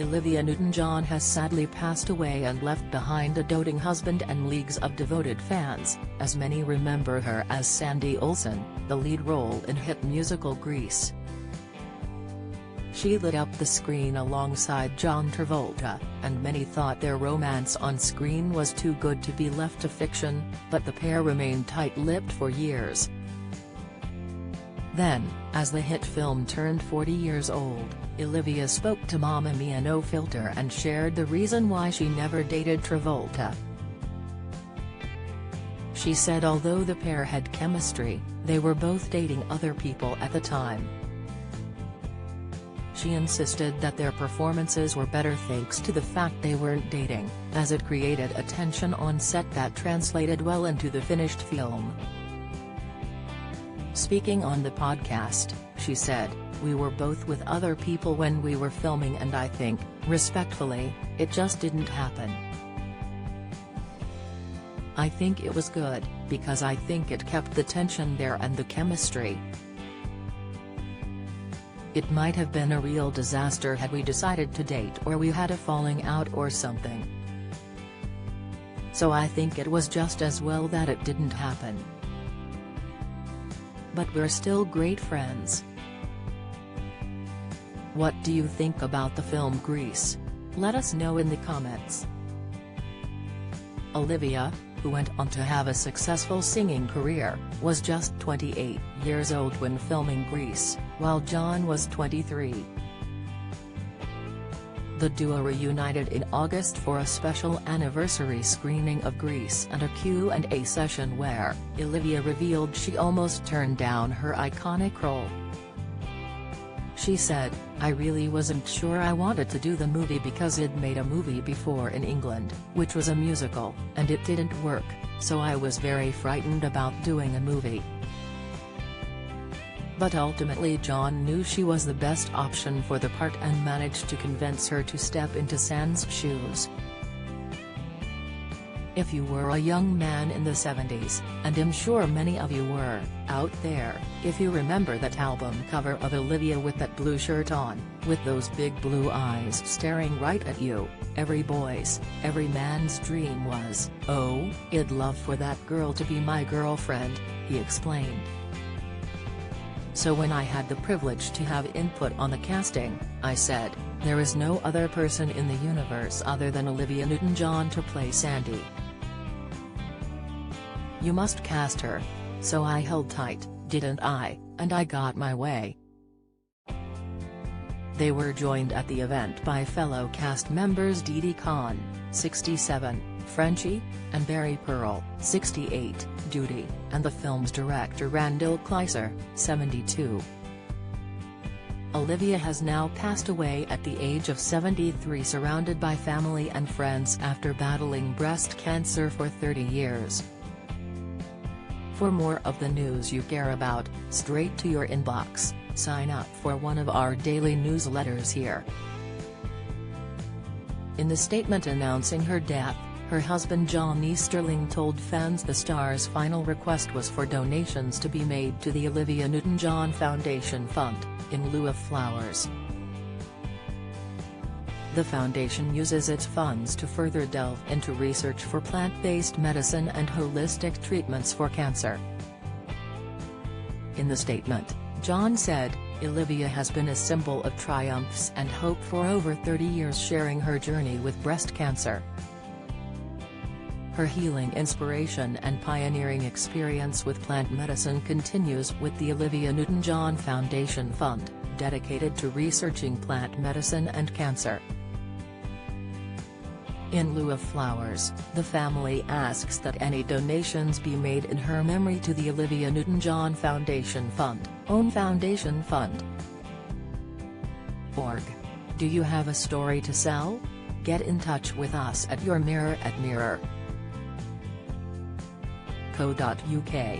Olivia Newton-John has sadly passed away and left behind a doting husband and leagues of devoted fans, as many remember her as Sandy Olsen, the lead role in hit musical Grease. She lit up the screen alongside John Travolta, and many thought their romance on screen was too good to be left to fiction, but the pair remained tight-lipped for years. Then, as the hit film turned 40 years old, Olivia spoke to Mamma Mia No Filter and shared the reason why she never dated Travolta. She said although the pair had chemistry, they were both dating other people at the time. She insisted that their performances were better thanks to the fact they weren't dating, as it created a tension on set that translated well into the finished film. Speaking on the podcast, she said, "We were both with other people when we were filming and I think, respectfully, it just didn't happen. I think it was good, because I think it kept the tension there and the chemistry. It might have been a real disaster had we decided to date or we had a falling out or something. So I think it was just as well that it didn't happen. But we're still great friends." What do you think about the film Grease? Let us know in the comments. Olivia, who went on to have a successful singing career, was just 28 years old when filming Grease, while John was 23. The duo reunited in August for a special anniversary screening of Grease and a Q&A session where Olivia revealed she almost turned down her iconic role. She said, "I really wasn't sure I wanted to do the movie because I'd made a movie before in England, which was a musical, and it didn't work, so I was very frightened about doing a movie. But ultimately John knew she was the best option for the part and managed to convince her to step into San's shoes." If you were a young man in the 70s, and I'm sure many of you were, out there, if you remember that album cover of Olivia with that blue shirt on, with those big blue eyes staring right at you, every boy's, every man's dream was, "Oh, I'd love for that girl to be my girlfriend," he explained. "So when I had the privilege to have input on the casting, I said, there is no other person in the universe other than Olivia Newton-John to play Sandy. You must cast her. So I held tight, didn't I, and I got my way." They were joined at the event by fellow cast members Didi Khan, 67, Frenchie, and Barry Pearl, 68, Judy, and the film's director Randall Kleiser, 72. Olivia has now passed away at the age of 73, surrounded by family and friends after battling breast cancer for 30 years. For more of the news you care about, straight to your inbox, sign up for one of our daily newsletters here. In the statement announcing her death, her husband John Easterling told fans the star's final request was for donations to be made to the Olivia Newton-John Foundation Fund, in lieu of flowers. The foundation uses its funds to further delve into research for plant-based medicine and holistic treatments for cancer. In the statement, John said, "Olivia has been a symbol of triumphs and hope for over 30 years, sharing her journey with breast cancer. Her healing inspiration and pioneering experience with plant medicine continues with the Olivia Newton-John Foundation Fund, dedicated to researching plant medicine and cancer." In lieu of flowers, the family asks that any donations be made in her memory to the Olivia Newton-John Foundation Fund, own Foundation Fund. .org. Do you have a story to sell? Get in touch with us at yourmirror@mirror.co.uk.